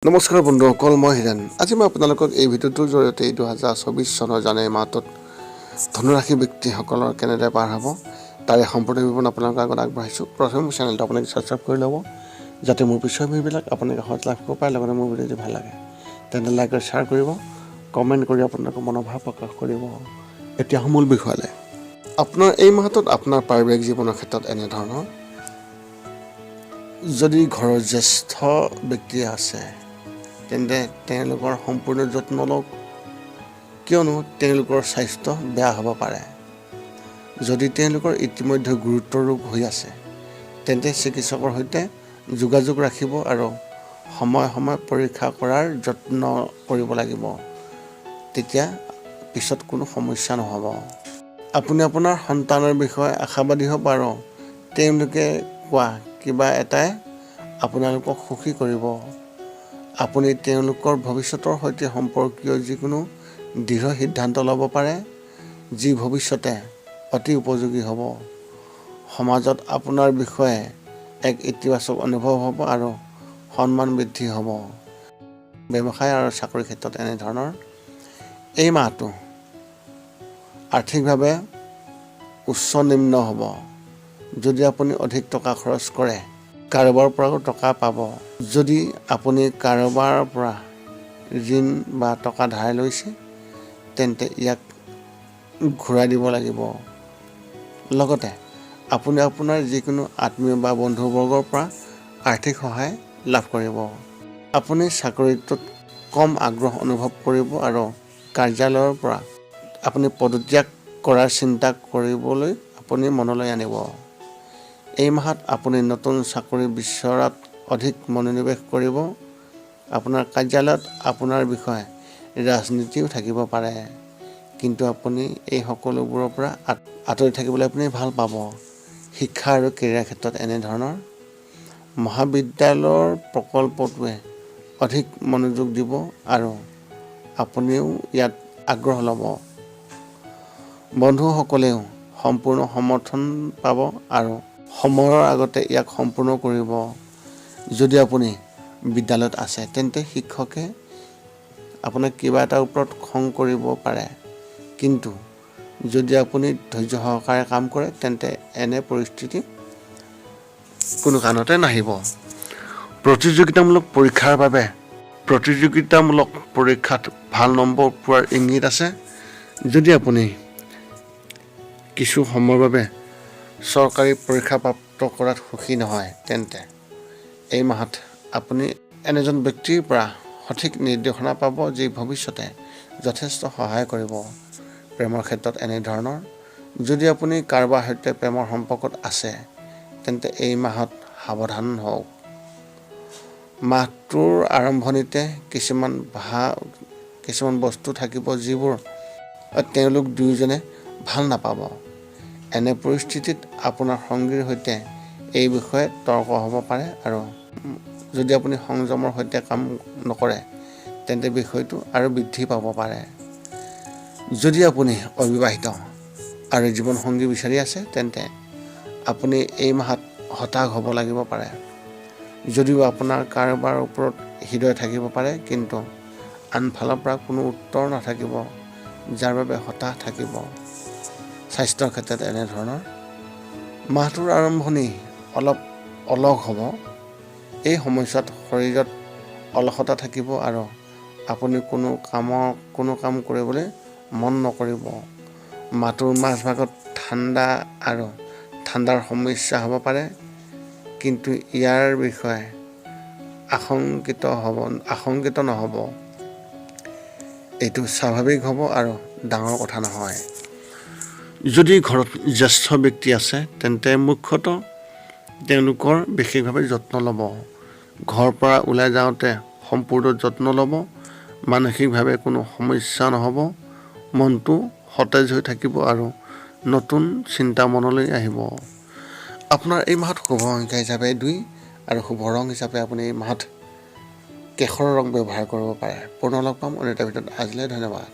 নমস্কাৰ বন্ধুসকল, মই হিৰেণ। আজি মই আপোনালোকক এই ভিডিঅ'টোৰ জৰিয়তে 2024 চনৰ জানুৱাৰী মাহটোত ধনুৰাশি ব্যক্তিসকলৰ কেনেদৰে পাৰ হ'ব তাৰে সম্পূৰ্ণ বিৱৰণ আপোনালোকৰ আগত আগবঢ়াইছোঁ। প্ৰথমে মোৰ চেনেলটো আপোনালোকে ছাবস্ক্ৰাইব কৰি ল'ব, যাতে মোৰ পিছৰ ভিডিঅ'বিলাক আপোনালোকে সহজ লাভ কৰিব পাৰে। লগতে মোৰ ভিডিঅ' যদি ভাল লাগে তেন্তে লাইক আৰু শ্বেয়াৰ কৰিব, কমেণ্ট কৰি আপোনালোকৰ মনোভাৱ প্ৰকাশ কৰিব। এতিয়া মূল বিষয়লৈ। আপোনাৰ এই মাহটোত আপোনাৰ পাৰিবাৰিক জীৱনৰ ক্ষেত্ৰত এনেধৰণৰ: যদি ঘৰৰ জ্যেষ্ঠ ব্যক্তি আছে তেন্তে তেওঁলোকৰ সম্পূৰ্ণ যত্ন লওক, কিয়নো তেওঁলোকৰ স্বাস্থ্য বেয়া হ'ব পাৰে। যদি তেওঁলোকৰ ইতিমধ্যে গুৰুতৰ ৰোগ হৈ আছে তেন্তে চিকিৎসকৰ সৈতে যোগাযোগ ৰাখিব আৰু সময়ে সময়ে পৰীক্ষা কৰাৰ যত্ন কৰিব লাগিব। তেতিয়া পিছত কোনো সমস্যা নহ'ব। আপুনি আপোনাৰ সন্তানৰ বিষয়ে আশাবাদী হ'ব আৰু তেওঁলোকে কোৱা কিবা এটাই আপোনালোকক সুখী কৰিব। আপুনি তেওঁলোকৰ ভৱিষ্যতৰ সৈতে সম্পৰ্কীয় যিকোনো দৃঢ় সিদ্ধান্ত ল'ব পাৰে, যি ভৱিষ্যতে অতি উপযোগী হ'ব। সমাজত আপোনাৰ বিষয়ে এক ইতিবাচক অনুভৱ হ'ব আৰু সন্মান বৃদ্ধি হ'ব। ব্যৱসায় আৰু চাকৰিৰ ক্ষেত্ৰত এনেধৰণৰ: এই মাহটো আৰ্থিকভাৱে উচ্চ নিম্ন হ'ব। যদি আপুনি অধিক টকা খৰচ কৰে, কাৰোবাৰ পৰাও টকা পাব। যদি আপুনি কাৰোবাৰ পৰা ঋণ বা টকা ধাৰ লৈছে তেন্তে ইয়াক ঘূৰাই দিব লাগিব। লগতে আপুনি আপোনাৰ যিকোনো আত্মীয় বা বন্ধুবৰ্গৰ পৰা আৰ্থিক সহায় লাভ কৰিব। আপুনি চাকৰিটোত কম আগ্ৰহ অনুভৱ কৰিব আৰু কাৰ্যালয়ৰ পৰা আপুনি পদত্যাগ কৰাৰ চিন্তা কৰিবলৈ আপুনি মনলৈ আনিব। এই মাহত আপুনি নতুন চাকৰি বিচৰাত অধিক মনোনিৱেশ কৰিব। আপোনাৰ কাৰ্যালয়ত আপোনাৰ বিষয়ে ৰাজনীতিও থাকিব পাৰে, কিন্তু আপুনি এই সকলোবোৰৰ পৰা আঁতৰি থাকিবলৈ আপুনি ভাল পাব। শিক্ষা আৰু কেৰিয়াৰ ক্ষেত্ৰত এনেধৰণৰ: মহাবিদ্যালয়ৰ প্ৰকল্পটোৱে অধিক মনোযোগ দিব আৰু আপুনিও ইয়াত আগ্ৰহ ল'ব। বন্ধুসকলেও সম্পূৰ্ণ সমৰ্থন পাব আৰু সময়ৰ আগতে ইয়াক সম্পূৰ্ণ কৰিব। যদি আপুনি বিদ্যালয়ত আছে তেন্তে শিক্ষকে আপোনাক কিবা এটাৰ ওপৰত খং কৰিব পাৰে, কিন্তু যদি আপুনি ধৈৰ্য সহকাৰে কাম কৰে তেন্তে এনে পৰিস্থিতি কোনো কাৰণতে নাহিব। প্ৰতিযোগিতামূলক পৰীক্ষাত ভাল নম্বৰ পোৱাৰ ইংগিত আছে। যদি আপুনি কিছু সময়ৰ বাবে চৰকাৰী পৰীক্ষা প্ৰাপ্ত কৰাত সুখী নহয় তেন্তে এই মাহত আপুনি এনেজন ব্যক্তিৰ পৰা সঠিক নিৰ্দেশনা পাব, যি ভৱিষ্যতে যথেষ্ট সহায় কৰিব। প্ৰেমৰ ক্ষেত্ৰত এনেধৰণৰ: যদি আপুনি কাৰোবাৰ সৈতে প্ৰেমৰ সম্পৰ্কত আছে তেন্তে এই মাহত সাৱধান হওক। মাহটোৰ আৰম্ভণিতে কিছুমান বস্তু থাকিব যিবোৰ তেওঁলোক দুয়োজনে ভাল নাপাব। এনে পৰিস্থিতিত আপোনাৰ সঙ্গীৰ সৈতে এই বিষয়ে তৰ্ক হ'ব পাৰে আৰু যদি আপুনি সংযমৰ সৈতে কাম নকৰে তেন্তে বিষয়টো আৰু বৃদ্ধি পাব পাৰে। যদি আপুনি অবিবাহিত আৰু জীৱনসংগী বিচাৰি আছে তেন্তে আপুনি এই মাহত হতাশ হ'ব লাগিব পাৰে। যদিও আপোনাৰ কাৰোবাৰ ওপৰত হৃদয় থাকিব পাৰে, কিন্তু আনফালৰ পৰা কোনো উত্তৰ নাথাকিব, যাৰ বাবে হতাশ থাকিব। স্বাস্থ্যৰ ক্ষেত্ৰত এনেধৰণৰ: মাহটোৰ আৰম্ভণি অলপ অলস হ'ব। এই সময়ছোৱাত শৰীৰত অলসতা থাকিব আৰু আপুনি কোনো কাম কৰিবলৈ মন নকৰিব। মাহটোৰ মাজভাগত ঠাণ্ডাৰ সমস্যা হ'ব পাৰে, কিন্তু ইয়াৰ বিষয়ে আশংকিত নহ'ব। এইটো স্বাভাৱিক হ'ব আৰু ডাঙৰ কথা নহয়। যদি ঘৰত জ্যেষ্ঠ ব্যক্তি আছে তেন্তে মুখ্যতঃ তেওঁলোকৰ বিশেষভাৱে যত্ন ল'ব। ঘৰৰ পৰা ওলাই যাওঁতে সম্পূৰ্ণ যত্ন ল'ব। মানসিকভাৱে কোনো সমস্যা নহ'ব। মনটো সতেজ হৈ থাকিব আৰু নতুন চিন্তা মনলৈ আহিব। আপোনাৰ এই মাহত শুভ সংখ্যা হিচাপে 2 আৰু শুভ ৰং হিচাপে আপুনি এই মাহত কেশৰ ৰং ব্যৱহাৰ কৰিব পাৰে। পুনৰ লগ পাম অন্য এটা ভিডিঅ'ত। আজিলৈ ধন্যবাদ।